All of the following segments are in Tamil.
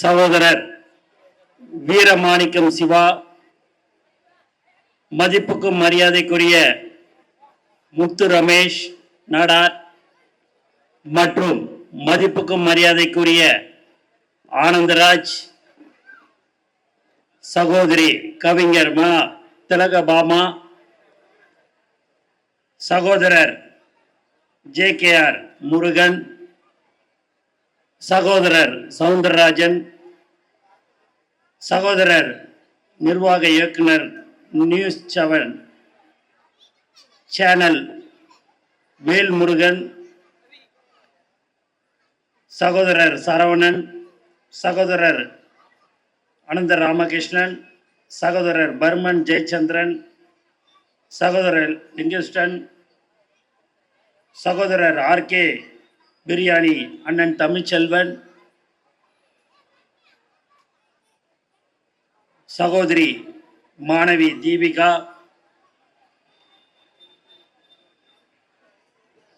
சகோதரர் வீரமாணிக்கம் சிவா, மதிப்புக்கும் மரியாதைக்குரிய முத்து ரமேஷ் நாடார் மற்றும் மதிப்புக்கும் மரியாதைக்குரிய ஆனந்தராஜ், சகோதரி கவிஞர் மா திலகபாமா, சகோதரர் JKR முருகன், சகோதரர் சவுந்தரராஜன், சகோதரர் நிர்வாக இயக்குனர் நியூஸ் 7 சேனல் வேல்முருகன், சகோதரர் சரவணன், சகோதரர் அனந்த ராமகிருஷ்ணன், சகோதரர் பர்மன் ஜெயச்சந்திரன், சகோதரர் லிங்கஸ்டன், சகோதரர் RK பிரியாணி அண்ணன் தமிழ்ச்செல்வன், சகோதரி மாணவி தீபிகா,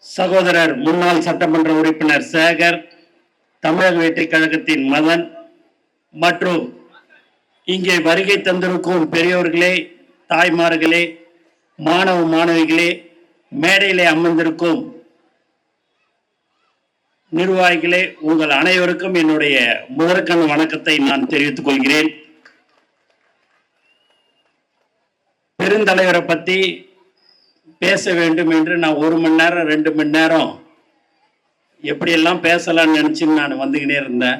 சகோதரர் முன்னாள் சட்டமன்ற உறுப்பினர் சேகர், தமிழக வெற்றிக் கழகத்தின் மதன் மற்றும் இங்கே வருகை தந்திருக்கும் பெரியோர்களே, தாய்மார்களே, மாணவ மாணவிகளே, மேடையிலே அமர்ந்திருக்கும் நிர்வாகிகளே, உங்கள் அனைவருக்கும் என்னுடைய முதற்கண் வணக்கத்தை நான் தெரிவித்துக் கொள்கிறேன். பெருந்தலைவரை பத்தி பேச வேண்டும் என்று நான் 1 மணி நேரம் 2 மணி நேரம் எப்படியெல்லாம் பேசலாம்னு நினைச்சு நான் வந்துக்கினே இருந்தேன்.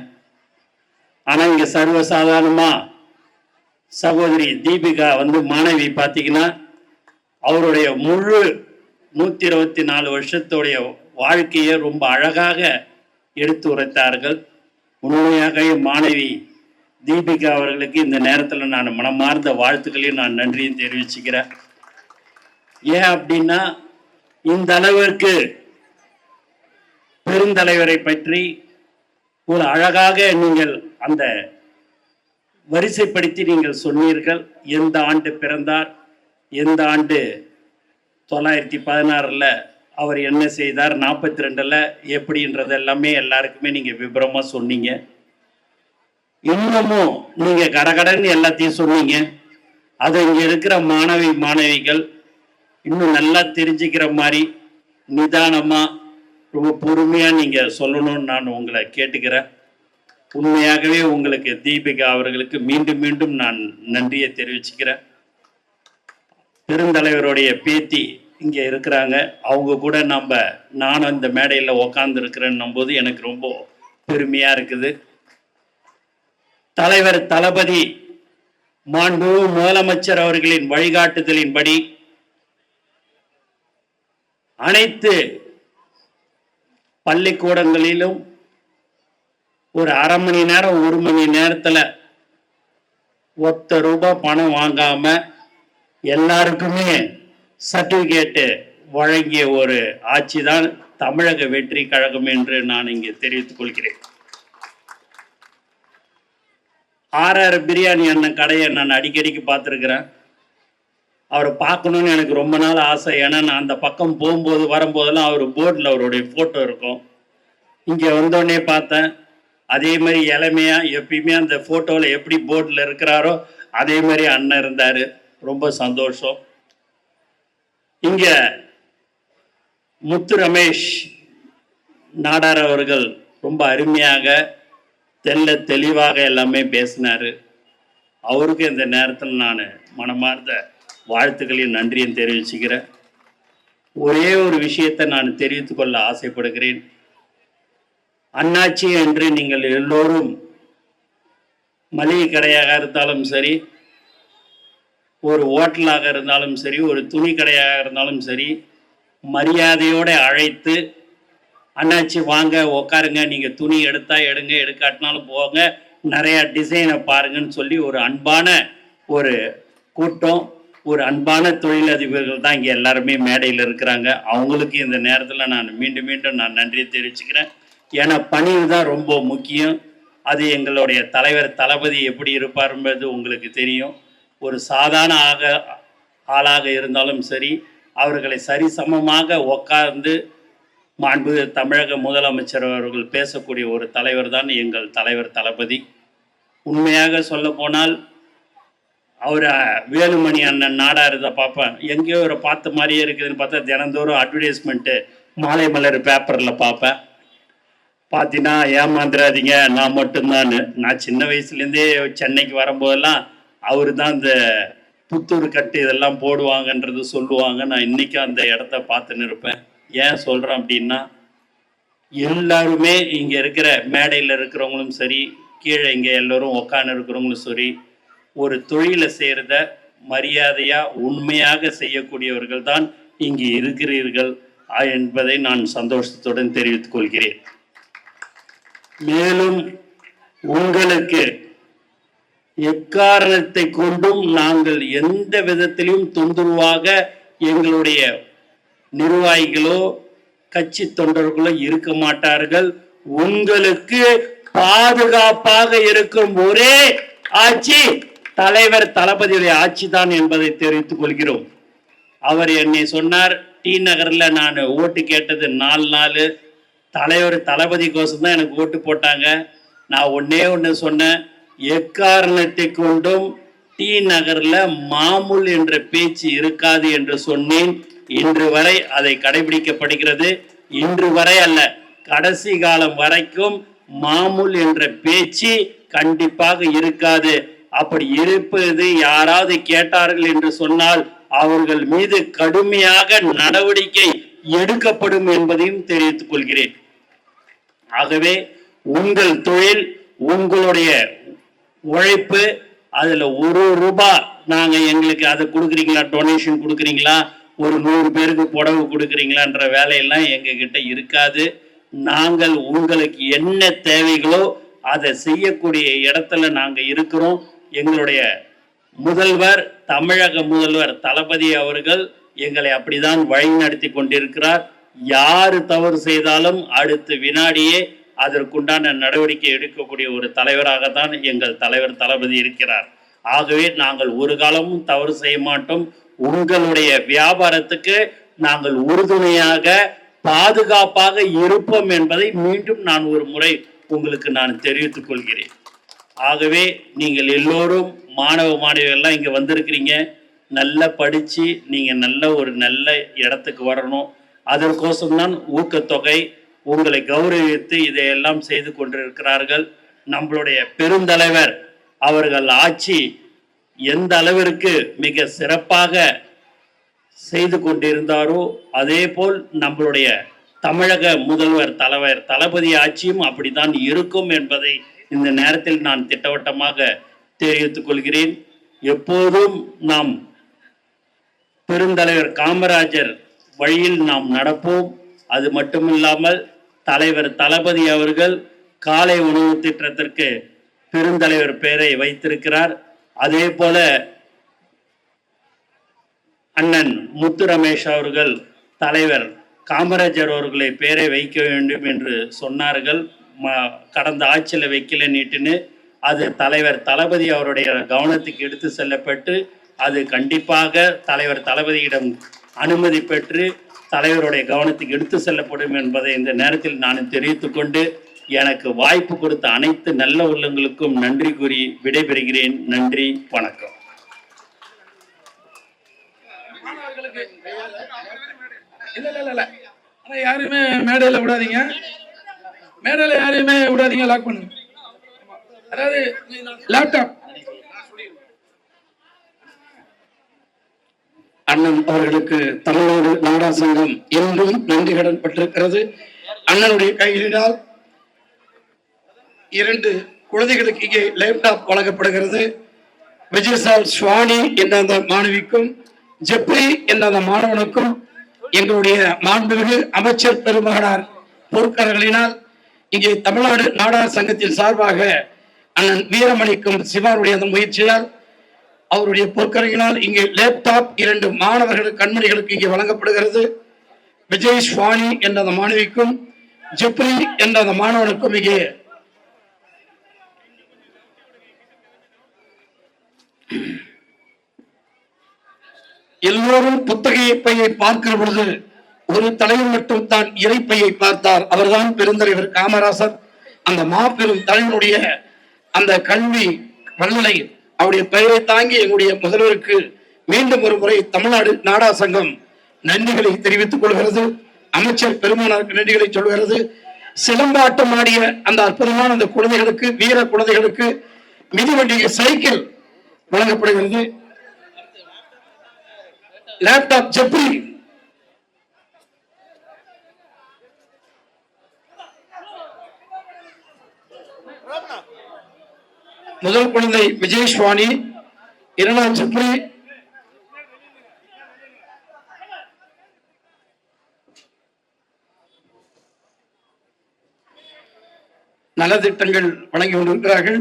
ஆனா இங்க சர்வசாதாரணமா சகோதரி தீபிகா மாணவி பார்த்தீங்கன்னா அவருடைய முழு 124 வருஷத்துடைய வாழ்க்கையை ரொம்ப அழகாக எடுத்து உரைத்தார்கள். உண்மையாகவே மாணவி தீபிகா அவர்களுக்கு இந்த நேரத்தில் நான் மனமார்ந்த வாழ்த்துக்களையும் நான் நன்றியும் தெரிவிச்சுக்கிறேன். ஏன் அப்படின்னா இந்த அளவிற்கு பெருந்தலைவரை பற்றி ஒரு அழகாக நீங்கள் அந்த வரிசைப்படுத்தி நீங்கள் சொன்னீர்கள். எந்த ஆண்டு பிறந்தார், எந்த ஆண்டு 916 அவர் என்ன செய்தார், 42 எப்படின்றது எல்லாமே எல்லாருக்குமே நீங்க விபரமா சொன்னீங்க. இன்னமும் நீங்க கடகடன்னு எல்லாத்தையும் சொன்னீங்க. அதை இங்க இருக்கிற மாணவிகள் இன்னும் நல்லா தெரிஞ்சுக்கிற மாதிரி நிதானமா ரொம்ப பொறுமையா நீங்க சொல்லணும்னு நான் உங்களை கேட்டுக்கிறேன். உண்மையாகவே உங்களுக்கு தீபிகா அவர்களுக்கு மீண்டும் மீண்டும் நான் நன்றியை தெரிவிச்சுக்கிறேன். பெருந்தலைவருடைய பேத்தி இங்கே இருக்கிறாங்க. அவங்க கூட நானும் இந்த மேடையில் உக்காந்து இருக்கிறேன்னும் போது எனக்கு ரொம்ப பெருமையா இருக்குது. தலைவர் தளபதி மாண்பு முதலமைச்சர் அவர்களின் வழிகாட்டுதலின்படி அனைத்து பள்ளிக்கூடங்களிலும் ஒரு அரை மணி நேரம் 1 மணி நேரத்துல ₹1 பணம் வாங்காம எல்லாருக்குமே சர்டிபிகேட்டு வழங்கிய ஒரு ஆட்சி தான் தமிழக வெற்றி கழகம் என்று நான் இங்கே தெரிவித்துக் கொள்கிறேன். RR பிரியாணி அண்ணன் கடையை நான் அடிக்கடிக்கு பார்த்துருக்கிறேன். அவரை பார்க்கணுன்னு எனக்கு ரொம்ப நாள் ஆசை. ஏன்னா நான் அந்த பக்கம் போகும்போது வரும்போதெல்லாம் அவர் போர்டில் அவருடைய ஃபோட்டோ இருக்கும். இங்கே வந்தோடனே பார்த்தேன். அதே மாதிரி இளமையா எப்பயுமே அந்த ஃபோட்டோவில் எப்படி போர்டில் இருக்கிறாரோ அதே மாதிரி அண்ணன் இருந்தார். ரொம்ப சந்தோஷம். இங்க முத்து ரமேஷ் நாடார் அவர்கள் ரொம்ப அருமையாக தெளிவாக எல்லாமே பேசினாரு. அவருக்கு இந்த நேரத்தில் நான் மனமார்ந்த வாழ்த்துக்களையும் நன்றியும் தெரிவிச்சுக்கிறேன். ஒரே ஒரு விஷயத்தை நான் தெரிவித்துக் கொள்ள ஆசைப்படுகிறேன். அண்ணாச்சி என்று நீங்கள் எல்லோரும் மளிகை கடையாக இருந்தாலும் சரி, ஒரு ஹோட்டலாக இருந்தாலும் சரி, ஒரு துணி கடையாக இருந்தாலும் சரி, மரியாதையோடு அழைத்து அண்ணாச்சி வாங்க உக்காருங்க, நீங்கள் துணி எடுத்தா எடுங்க, எடுக்காட்டினாலும் போங்க, நிறையா டிசைனை பாருங்கன்னு சொல்லி ஒரு அன்பான ஒரு கூட்டம், ஒரு அன்பான தொழிலதிபர்கள் தான் இங்கே எல்லாருமே மேடையில் இருக்கிறாங்க. அவங்களுக்கு இந்த நேரத்தில் நான் மீண்டும் மீண்டும் நான் நன்றியை தெரிவிச்சுக்கிறேன். ஏன்னா பணிவு தான் ரொம்ப முக்கியம். அது எங்களுடைய தலைவர் தளபதி எப்படி இருப்பார் என்பது உங்களுக்கு தெரியும். ஒரு சாதாரண ஆளாக இருந்தாலும் சரி, அவர்களை சரிசமமாக உட்கார்ந்து மாண்பு தமிழக முதலமைச்சர் அவர்கள் பேசக்கூடிய ஒரு தலைவர் தான் எங்கள் தலைவர் தளபதி. உண்மையாக சொல்ல போனால் அவர் வேலுமணி அண்ணன் நாடாருதை பார்ப்பேன், எங்கேயோ ஒரு பார்த்த மாதிரியே இருக்குதுன்னு பார்த்தா தினந்தோறும் அட்வர்டைஸ்மெண்ட்டு மாலை மலர் பேப்பரில் பார்ப்பேன். பார்த்தீங்கன்னா ஏமாந்துடாதீங்க நான் மட்டும்தான். நான் சின்ன வயசுலேருந்தே சென்னைக்கு வரும்போதெல்லாம் அவர் தான் இந்த புத்தூர் கட்டு இதெல்லாம் போடுவாங்கன்றது சொல்லுவாங்க. நான் இன்றைக்கும் அந்த இடத்த பார்த்துன்னு இருப்பேன். ஏன் சொல்கிறேன் அப்படின்னா, எல்லாருமே இங்கே இருக்கிற மேடையில் இருக்கிறவங்களும் சரி, கீழே இங்கே எல்லோரும் உக்காந்து இருக்கிறவங்களும் சரி, ஒரு தொழிலை செய்கிறத மரியாதையாக உண்மையாக செய்யக்கூடியவர்கள் தான் இங்கே இருக்கிறீர்கள் என்பதை நான் சந்தோஷத்துடன் தெரிவித்துக் கொள்கிறேன். மேலும் உங்களுக்கு எக்காரணத்தை கொண்டும் நாங்கள் எந்த விதத்திலும் தொந்தரவாக எங்களுடைய நிர்வாகிகளோ கட்சி தொண்டர்களோ இருக்க மாட்டார்கள். உங்களுக்கு பாதுகாப்பாக இருக்கும் ஒரே ஆட்சி தலைவர் தளபதியுடைய ஆட்சி தான் என்பதை தெரிவித்துக் கொள்கிறோம். அவர் என்னை சொன்னார், டி நகர்ல நான் ஓட்டு கேட்டது 4 நாள், தலைவர் தளபதி கோசம் தான் எனக்கு ஓட்டு போட்டாங்க. நான் ஒன்று சொன்னேன், எக்காரணத்தை கொண்டும் டி நகர்ல மாமூல் என்ற பேச்சு இருக்காது என்று சொன்னேன். இன்று வரை அதை கடைபிடிக்கப்படுகிறது. இன்று வரை அல்ல, கடைசி காலம் வரைக்கும் மாமூல் என்ற பேச்சு கண்டிப்பாக இருக்காது. அப்படி இருப்பது யாராவது கேட்டார்கள் என்று சொன்னால் அவர்கள் மீது கடுமையாக நடவடிக்கை எடுக்கப்படும் என்பதையும் தெரிவித்துக் கொள்கிறேன். ஆகவே உங்கள் தொழில், உங்களுடைய உழைப்பு, அதுல ஒரு ரூபாய் நாங்க எங்களுக்கு அதை கொடுக்குறீங்களா, டொனேஷன் கொடுக்குறீங்களா, ஒரு 100 பேருக்கு புடவை கொடுக்குறீங்களான்ற வேலையெல்லாம் எங்க கிட்ட இருக்காது. நாங்கள் உங்களுக்கு என்ன தேவைகளோ அதை செய்யக்கூடிய இடத்துல நாங்க இருக்கிறோம். எங்களுடைய முதல்வர், தமிழக முதல்வர் தளபதி அவர்கள் எங்களை அப்படிதான் வழி நடத்தி கொண்டிருக்கிறார். யாரு தவறு செய்தாலும் அடுத்த வினாடியே அதற்குண்டான நடவடிக்கை எடுக்கக்கூடிய ஒரு தலைவராகத்தான் எங்கள் தலைவர் தளபதி இருக்கிறார். ஆகவே நாங்கள் ஒரு காலமும் தவறு செய்ய மாட்டோம். உங்களுடைய வியாபாரத்துக்கு நாங்கள் உறுதுணையாக பாதுகாப்பாக இருப்போம் என்பதை மீண்டும் நான் ஒரு முறை உங்களுக்கு நான் தெரிவித்துக் கொள்கிறேன். ஆகவே நீங்கள் எல்லோரும் மாணவ மாணவிகள்லாம் இங்கே வந்திருக்கிறீங்க, நல்லா படித்து நீங்கள் நல்ல இடத்துக்கு வரணும். அதற்கோசம்தான் ஊக்கத்தொகை உங்களை கௌரவித்து இதையெல்லாம் செய்து கொண்டிருக்கிறார்கள். நம்மளுடைய பெருந்தலைவர் அவர்கள் ஆட்சி எந்த அளவிற்கு மிக சிறப்பாக செய்து கொண்டிருந்தாரோ அதே போல் நம்மளுடைய தமிழக முதல்வர் தலைவர் தளபதி ஆட்சியும் அப்படித்தான் இருக்கும் என்பதை இந்த நேரத்தில் நான் திட்டவட்டமாக தெரிவித்துக் கொள்கிறேன். எப்போதும் நாம் பெருந்தலைவர் காமராஜர் வழியில் நாம் நடப்போம். அது மட்டுமில்லாமல் தலைவர் தளபதி அவர்கள் காலை உணவு திட்டத்திற்கு பெருந்தலைவர் பெயரை வைத்திருக்கிறார். அதே போல அண்ணன் முத்து ரமேஷ் அவர்கள் தலைவர் காமராஜர் அவர்களை பெயரை வைக்க வேண்டும் என்று சொன்னார்கள். கடந்த ஆட்சியில் வைக்கல நீட்டுன்னு அது தலைவர் தளபதி அவருடைய கவனத்துக்கு எடுத்து செல்லப்பட்டு அது கண்டிப்பாக தலைவர் தளபதியிடம் அனுமதி பெற்று தலைவருடைய கவனத்துக்கு எடுத்து செல்லப்படும் என்பதை இந்த நேரத்தில் நான் தெரிவித்துக் கொண்டு எனக்கு வாய்ப்பு கொடுத்த அனைத்து நல்ல உள்ளங்களுக்கும் நன்றி கூறி விடைபெறுகிறேன். நன்றி, வணக்கம். யாருமே மேடையில விடாதீங்க, மேடையில யாரையுமே விடாதீங்க, லாக் பண்ணுங்க. அதாவது லேப்டாப் அண்ணன் அவர்களுக்கு தமிழ்நாடு நாடார் சங்கம் என்றும் நன்றி கடன் பட்டிருக்கிறது. அண்ணனுடைய கையினால் 2 குழந்தைகளுக்கு இங்கே லேப்டாப் வழங்கப்படுகிறது. விஜயசால் சுவானி என்ற அந்த மாணவிக்கும் ஜெப்ரி என்ற அந்த மாணவனுக்கும் எங்களுடைய மாண்புமிகு அமைச்சர் பெருமகனார் பொறுப்பாளர்களினால் இங்கே தமிழ்நாடு நாடார் சங்கத்தின் சார்பாக அண்ணன் வீரமணிக்கும் சிவாருடைய அந்த முயற்சியால் அவருடைய பொற்கரையினால் இங்கே லேப்டாப் 2 மாணவர்கள் கண்மணிகளுக்கு இங்கே வழங்கப்படுகிறது. விஜய் சுவானி என்ற அந்த மாணவிக்கும் ஜெப்ரி என்ற அந்த மாணவனுக்கும் இங்கே எல்லோரும் புத்தகையை பையை பார்க்கிற பொழுது ஒரு தலைவர் மட்டும் தான் இறைப்பையை பார்த்தார். அவர்தான் பெருந்தலைவர் காமராசர். அந்த மாபெரும் தலைவருடைய அந்த கல்வி வல்லலை அவருடைய பெயரை தாங்கி எங்களுடைய முதல்வருக்கு மீண்டும் ஒரு முறை தமிழ்நாடு நாடா சங்கம் நன்றிகளை தெரிவித்துக் கொள்கிறது. அமைச்சர் பெருமானாருக்கு நன்றிகளை சொல்கிறது. சிலம்பாட்டம் ஆடிய அந்த அற்புதமான அந்த குழந்தைகளுக்கு, வீர குழந்தைகளுக்கு மிதிவண்டி சைக்கிள் வழங்கப்படுகிறது. லேப்டாப் ஜெப்ரி முதல் குழந்தை விஜயஸ்வாணி, இரண்டாம் ஜெப்ரி, நலத்திட்டங்கள் வழங்கி கொண்டிருக்கிறார்கள்.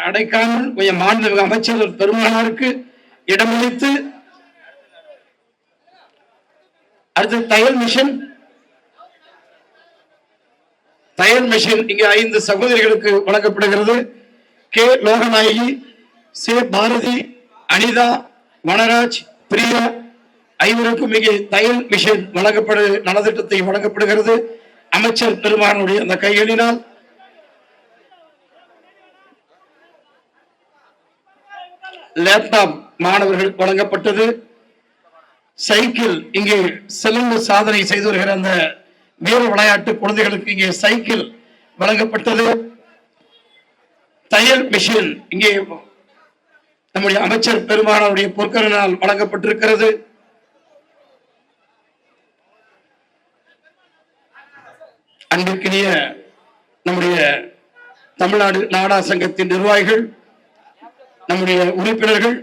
அடைக்காமல் கொஞ்சம் மாண்புமிகு அமைச்சர் பெருமானாருக்கு இடமளித்து அடுத்து தையல் மிஷின் இங்கே 5 சகோதரிகளுக்கு வழங்கப்படுகிறது. கே லோகநாயகி, சே பாரதி, அனிதா, வனராஜ், பிரியா ஐவருக்கும் இங்கே தையல் மிஷின் நலத்திட்டத்தை வழங்கப்படுகிறது. அமைச்சர் பெருமானுடைய அந்த கைகளினால் லேப்டாப் மாணவர்கள் வழங்கப்பட்டது. சைக்கிள் இங்கே சிலம்பு சாதனை செய்து வருகிற அந்த வீர விளையாட்டு குழந்தைகளுக்கு இங்கே சைக்கிள் வழங்கப்பட்டது. தையல் மிஷின் இங்கே நம்முடைய அமைச்சர் பெருமானாருடைய பொற்கரனால் வழங்கப்பட்டிருக்கிறது. அன்பிற்கினிய நம்முடைய தமிழ்நாடு நாடா சங்கத்தின் நிர்வாகிகள், நம்முடைய உறுப்பினர்கள்,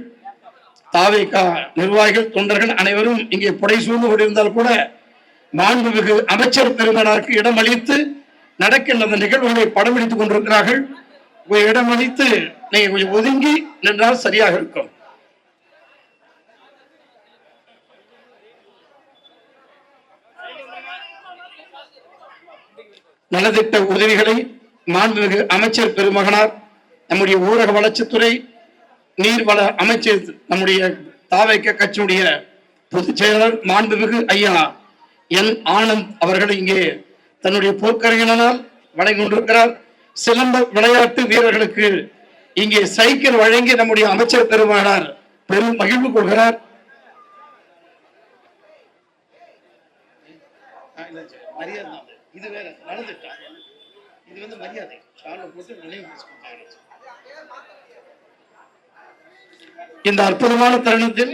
தாவேகா நிர்வாகிகள், தொண்டர்கள் அனைவரும் இங்கே புடைசூழ்ந்து கொண்டிருந்தால் கூட மாண்புமிகு அமைச்சர் பெருமானாருக்கு இடமளித்து நடக்கின்ற அந்த நிகழ்வுகளை படம் பிடித்துக் கொண்டிருக்கிறார்கள். இடமளித்து நீங்க கொஞ்சம் ஒதுங்கி நின்றால் சரியாக இருக்கும். நலத்திட்ட உதவிகளை மாண்புமிகு அமைச்சர் பெருமகனார், நம்முடைய ஊரக வளர்ச்சித்துறை, நீர்வள அமைச்சர், நம்முடைய தாவேக கட்சியுடைய பொதுச் செயலாளர் மாண்புமிகு ஐயா என் ஆனந்த் அவர்கள் இங்கே தன்னுடைய போர்க்கரையினால் வழங்கி கொண்டிருக்கிறார். சிலம்ப விளையாட்டு வீரர்களுக்கு இங்கே சைக்கிள் வழங்கி நம்முடைய அமைச்சர் பெருமானார் பெரும் மகிழ்வு கொள்கிறார். இந்த அற்புதமான தருணத்தில்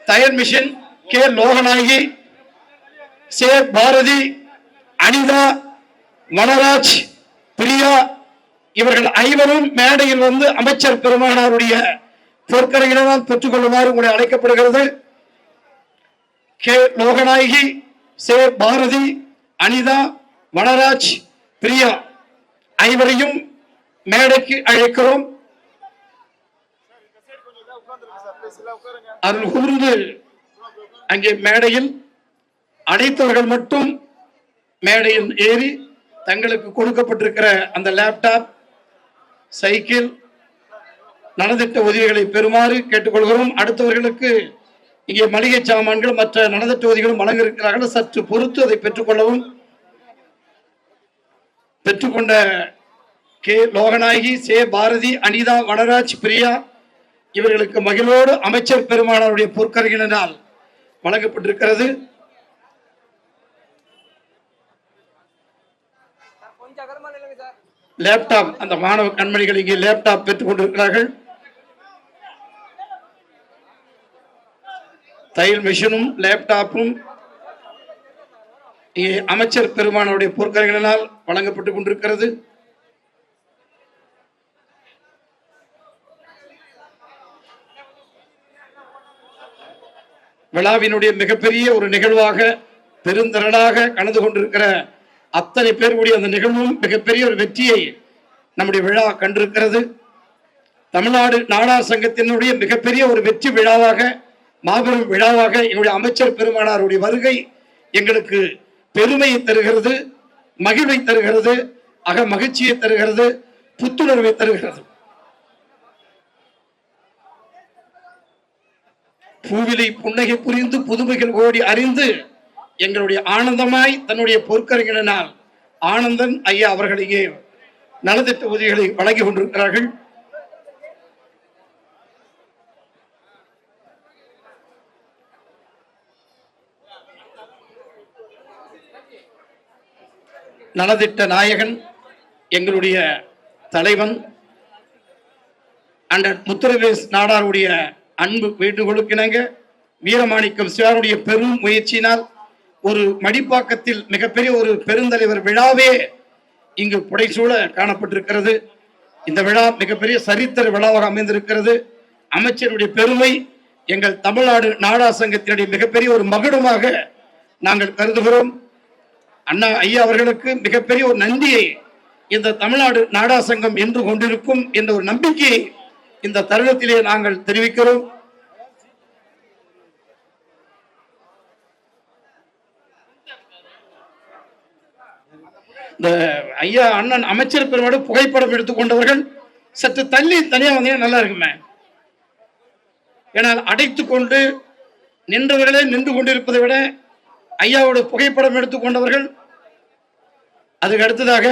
தையல் மிஷின் கே லோகநாயகி, சே பாரதி, அனிதா, வனராஜ், பிரியா இவர்கள் ஐவரும் மேடையில் வந்து அமைச்சர் பெருமானாருடைய பொற்கரையினால் பெற்றுக் கொள்ளுமாறு உங்களை அழைக்கப்படுகிறது. கே லோகநாயகி, சே பாரதி, அனிதா, வனராஜ், பிரியா ஐவரையும் மேடைக்கு அழைக்கிறோம். அருள் கூர்ந்து அங்கே மேடையில் அனைத்தவர்கள் மட்டும் மேடையில் ஏறி தங்களுக்கு கொடுக்கப்பட்டிருக்கிற அந்த லேப்டாப், சைக்கிள், நலத்திட்ட உதவிகளை பெறுமாறு கேட்டுக்கொள்கிறோம். அடுத்தவர்களுக்கு இங்கே மளிகை சாமான்கள், மற்ற நலத்திட்ட உதவிகளும் வழங்க இருக்கிறார்கள். சற்று பொறுத்து அதை பெற்றுக்கொள்ளவும். பெற்றுக்கொண்ட கே லோகநாயகி, சே பாரதி, அனிதா, வனராஜ், பிரியா இவர்களுக்கு மகிழ்வோடு அமைச்சர் பெருமானாருடைய பொற்கரையினால் வழங்கப்பட்டிருக்கிறது. லேப்டாப் அந்த மாணவ கண்மணிகள் இங்கே லேப்டாப் பெற்றுக் கொண்டிருக்கிறார்கள். தையல் மிஷினும் லேப்டாப்பும் இங்கே அமைச்சர் பெருமானுடைய பொற்கரைகளினால் வழங்கப்பட்டுக் கொண்டிருக்கிறது. விழாவினுடைய மிகப்பெரிய ஒரு நிகழ்வாக பெருந்திரளாக கலந்து கொண்டிருக்கிற அத்தனை பேருடைய அந்த நிகழ்வும் மிகப்பெரிய ஒரு வெற்றியை நம்முடைய விழா கண்டிருக்கிறது. தமிழ்நாடு நாடா சங்கத்தினுடைய மிகப்பெரிய ஒரு வெற்றி விழாவாக, மாபெரும் விழாவாக எங்களுடைய அமைச்சர் பெருமானாருடைய வருகை எங்களுக்கு பெருமையை தருகிறது, மகிழ்வை தருகிறது, மகிழ்ச்சியை தருகிறது, புத்துணர்வை தருகிறது. பூவிலை புன்னகை புரிந்து புதுமைகள் ஓடி அறிந்து எங்களுடைய ஆனந்தமாய் தன்னுடைய பொற்கரையினால் ஆனந்தன் ஐயா அவர்களிங்கே நலத்திட்ட உதவிகளை வழங்கி கொண்டிருக்கிறார்கள். நலத்திட்ட நாயகன் எங்களுடைய தலைவன் அண்ணன் முத்துரவேஸ் நாடாருடைய அன்பு வேண்டுகோளுக்கிணங்க வீரமாணிக்கம் சிவாருடைய பெரும் முயற்சியினால் ஒரு மடிப்பாக்கத்தில் மிகப்பெரிய ஒரு பெருந்தலைவர் விழாவே இங்கு புடைசூழ காணப்பட்டிருக்கிறது. இந்த விழா மிகப்பெரிய சரித்திர விழாவாக அமைந்திருக்கிறது. அமைச்சருடைய பெருமை எங்கள் தமிழ்நாடு நாடா சங்கத்தினுடைய மிகப்பெரிய ஒரு மகுடமாக நாங்கள் கருதுகிறோம். அண்ணா ஐயா அவர்களுக்கு மிகப்பெரிய ஒரு நன்றியை இந்த தமிழ்நாடு நாடா சங்கம் என்று கொண்டிருக்கும் என்ற ஒரு நம்பிக்கையை இந்த தருணத்திலே நாங்கள் தெரிவிக்கிறோம். இந்த ஐயா அண்ணன் அமைச்சர் பெருமாடு புகைப்படம் எடுத்துக்கொண்டவர்கள் சற்று தள்ளி தனியா வந்தீங்கன்னா நல்லா இருக்குமே. ஏனால் அடைத்துக் கொண்டு நின்றவர்களே நின்று கொண்டிருப்பதை விட ஐயாவோட புகைப்படம் எடுத்துக்கொண்டவர்கள். அதுக்கு அடுத்ததாக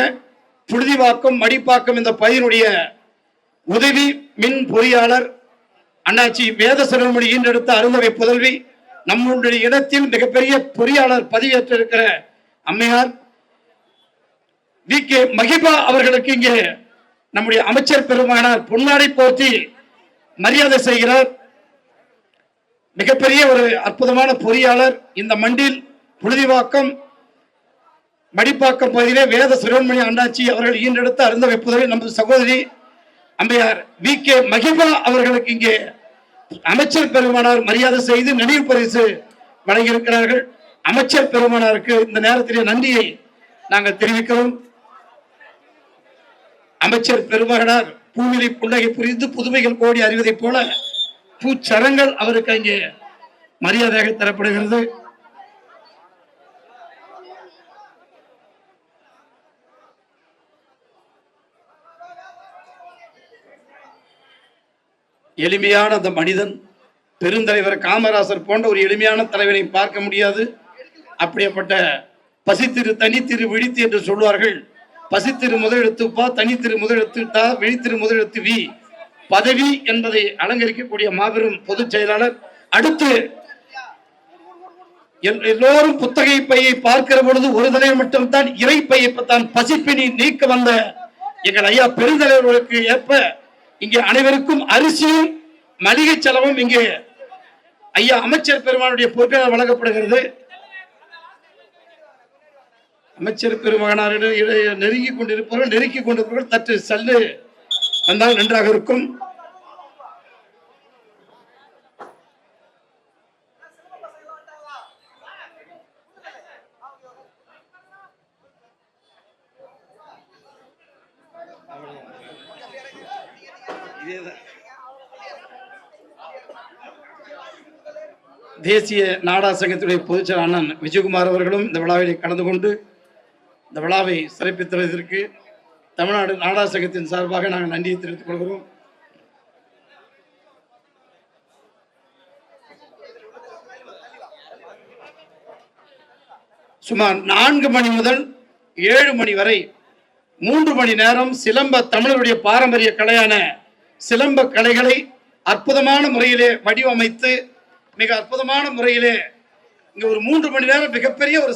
புழுதிவாக்கம் மடிப்பாக்கம் இந்த பயிரினுடைய உதவி மின் பொறியாளர் அண்ணாச்சி வேத சிறுமணி ஈன்றெடுத்த அருந்தவை புதல்வி நம்முடைய இடத்தில் மிகப்பெரிய பொறியாளர் பதவியேற்ற இருக்கிற அம்மையார் வி.கே. மகிபா அவர்களுக்கு இங்கே நம்முடைய அமைச்சர் பெருமானார் பொன்னாடை போர்த்தி மரியாதை செய்கிறார். மிகப்பெரிய ஒரு அற்புதமான பொறியாளர். இந்த மண்டில் புழுதிவாக்கம் மடிப்பாக்கம் பகுதியிலே வேத சிறுவன்மணி அண்ணாச்சி அவர்கள் ஈன்றெடுத்த அருந்தவை புதல்வி நமது சகோதரி அம்மையார் வி.கே. மகிபா அவர்களுக்கு இங்கே அமைச்சர் பெருமானார் மரியாதை செய்து நினைவு பரிசு வழங்கியிருக்கிறார்கள். அமைச்சர் பெருமானாருக்கு இந்த நேரத்திலே நன்றியை நாங்கள் தெரிவிக்கிறோம். அமைச்சர் பெருமகனார் பூவிலி புன்னகை புரிந்து புதுமைகள் கோடி அறிவதைப் போல பூச்சரங்கள் அவருக்கு அங்கே மரியாதையாக தரப்படுகிறது. எளிமையான அந்த மனிதன் பெருந்தலைவர் காமராசர் போன்ற ஒரு எளிமையான தலைவனை பார்க்க முடியாது. அப்படிப்பட்ட பசித்திரு தனித்திரு விழித்து என்று சொல்வார்கள். பசித்திரு முதலெழுத்து பா, தனித்திரு முதலெழுத்து டா, விழித்திரு முதலெழுத்து வி. பதவி என்பதை அலங்கரிக்கக்கூடிய மாபெரும் பொதுச் செயலாளர். அடுத்து எல்லோரும் புத்தகை பையை பார்க்கிற பொழுது ஒரு தலைவர் மட்டும்தான் இறை பையை தான் பசிப்பினி நீக்க வந்த எங்கள் ஐயா பெருந்தலைவர்களுக்கு ஏற்ப இங்கே அனைவருக்கும் அரிசியும் மளிகை செலவும் இங்கே ஐயா அமைச்சர் பெருமானுடைய பொருட்கள் வழங்கப்படுகிறது. அமைச்சர் பெருமகனாரிடம் நெருங்கிக் கொண்டிருப்பவர்கள் தட்டு சல்லு வந்தால் நன்றாக இருக்கும். தேசிய நாடா சங்கத்துடைய பொதுச்செயலாளர் அண்ணன் விஜயகுமார் அவர்களும் இந்த விழாவில் கலந்து கொண்டு இந்த விழாவை சிறப்பித்ததற்கு தமிழ்நாடு நாடா சங்கத்தின் சார்பாக நாங்கள் நன்றியை தெரிவித்துக் கொள்கிறோம். சுமார் 4 மணி முதல் 7 மணி வரை 3 மணி நேரம் சிலம்ப தமிழருடைய பாரம்பரிய கலையான சிலம்ப கலைகளை அற்புதமான முறையிலே வடிவமைத்து மிக அற்புதமான முறையிலே இங்க ஒரு 3 மணி நேரம் மிகப்பெரிய ஒரு